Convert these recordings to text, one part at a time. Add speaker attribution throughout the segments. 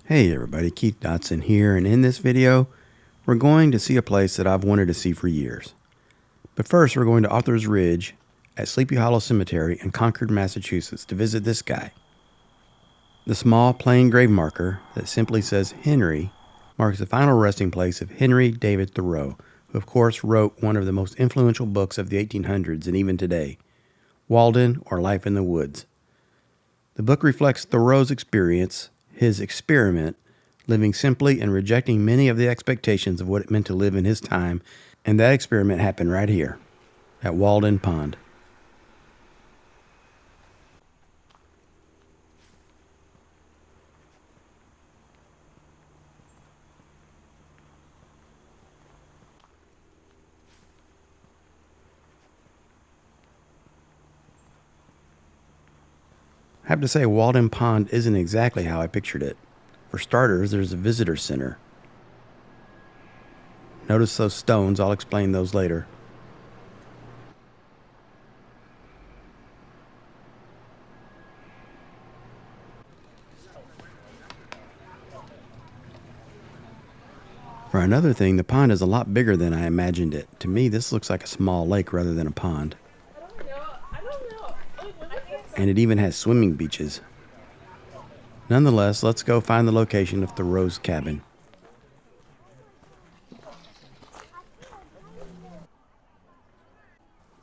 Speaker 1: Hey everybody, Keith Dotson here, and in this video, we're going to see a place that I've wanted to see for years. But first, we're going to Arthur's Ridge at Sleepy Hollow Cemetery in Concord, Massachusetts to visit this guy. The small plain grave marker that simply says Henry marks the final resting place of Henry David Thoreau, who of course wrote one of the most influential books of the 1800s and even today, Walden or Life in the Woods. The book reflects Thoreau's experience, his experiment, living simply and rejecting many of the expectations of what it meant to live in his time, and that experiment happened right here, at Walden Pond. I have to say, Walden Pond isn't exactly how I pictured it. For starters, there's a visitor center. Notice those stones, I'll explain those later. For another thing, the pond is a lot bigger than I imagined it. To me, this looks like a small lake rather than a pond. And it even has swimming beaches. Nonetheless, let's go find the location of Thoreau's cabin.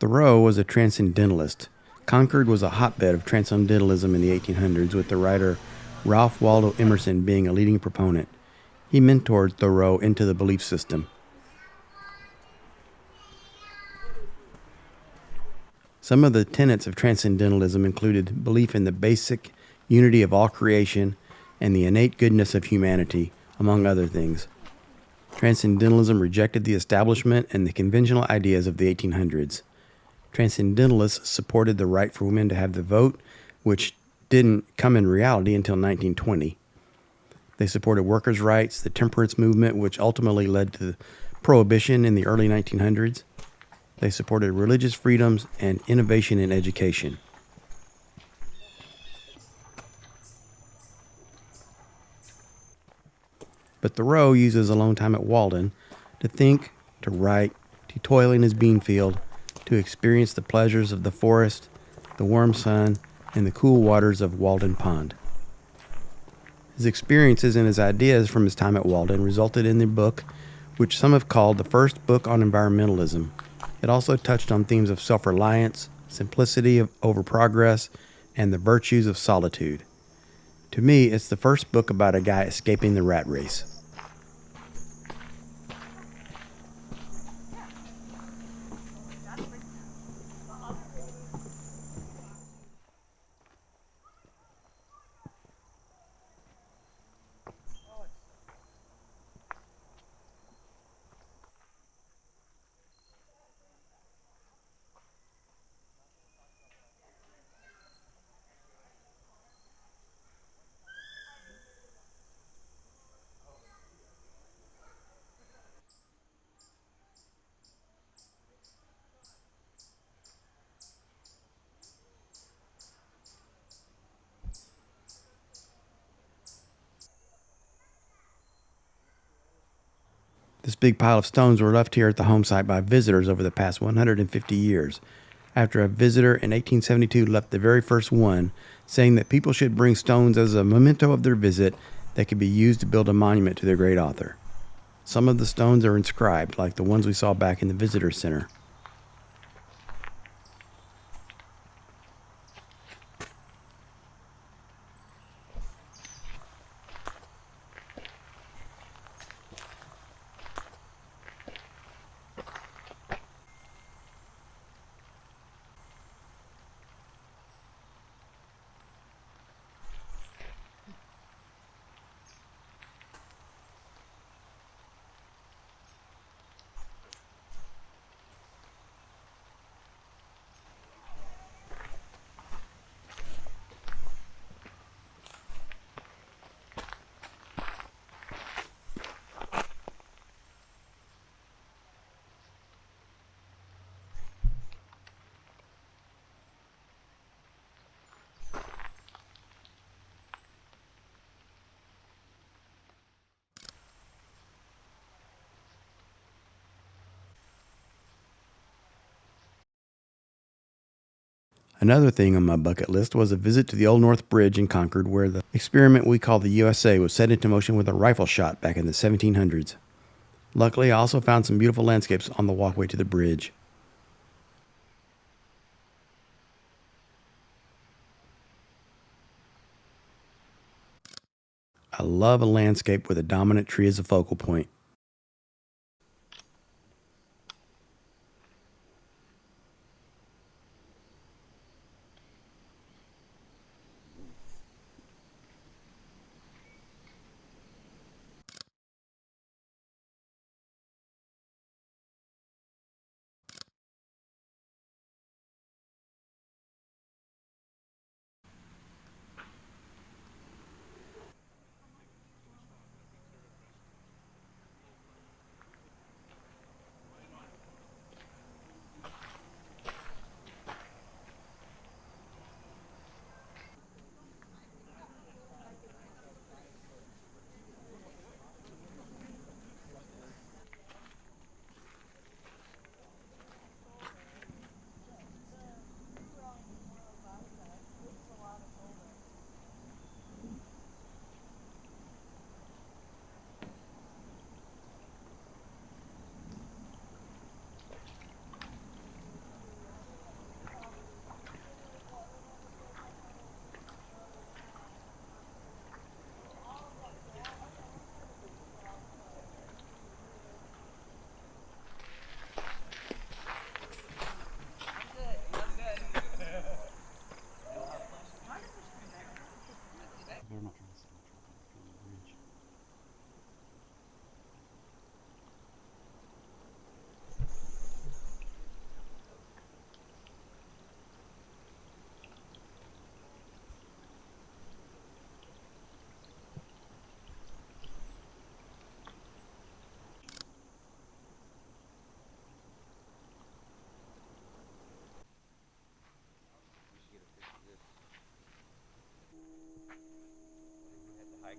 Speaker 1: Thoreau was a transcendentalist. Concord was a hotbed of transcendentalism in the 1800s, with the writer Ralph Waldo Emerson being a leading proponent. He mentored Thoreau into the belief system. Some of the tenets of transcendentalism included belief in the basic unity of all creation and the innate goodness of humanity, among other things. Transcendentalism rejected the establishment and the conventional ideas of the 1800s. Transcendentalists supported the right for women to have the vote, which didn't come in reality until 1920. They supported workers' rights, the temperance movement, which ultimately led to prohibition in the early 1900s. They supported religious freedoms and innovation in education. But Thoreau uses alone time at Walden to think, to write, to toil in his bean field, to experience the pleasures of the forest, the warm sun, and the cool waters of Walden Pond. His experiences and his ideas from his time at Walden resulted in the book, which some have called the first book on environmentalism. It also touched on themes of self-reliance, simplicity over progress, and the virtues of solitude. To me, it's the first book about a guy escaping the rat race. This big pile of stones were left here at the home site by visitors over the past 150 years, after a visitor in 1872 left the very first one, saying that people should bring stones as a memento of their visit that could be used to build a monument to their great author. Some of the stones are inscribed, like the ones we saw back in the visitor center. Another thing on my bucket list was a visit to the Old North Bridge in Concord, where the experiment we call the USA was set into motion with a rifle shot back in the 1700s. Luckily, I also found some beautiful landscapes on the walkway to the bridge. I love a landscape with a dominant tree as a focal point.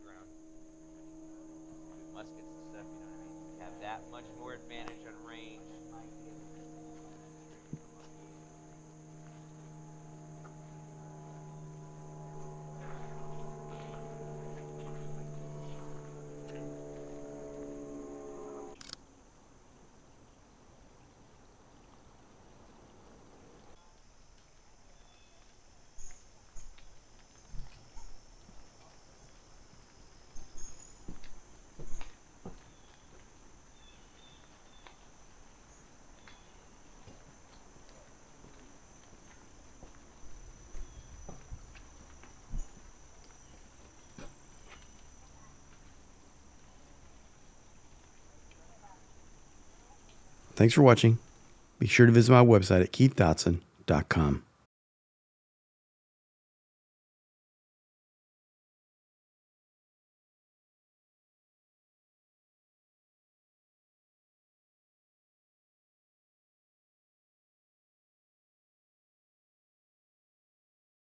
Speaker 2: Ground with muskets and stuff, you know what I mean? We have that much more advantage on range.
Speaker 1: Thanks for watching. Be sure to visit my website at keithdotson.com.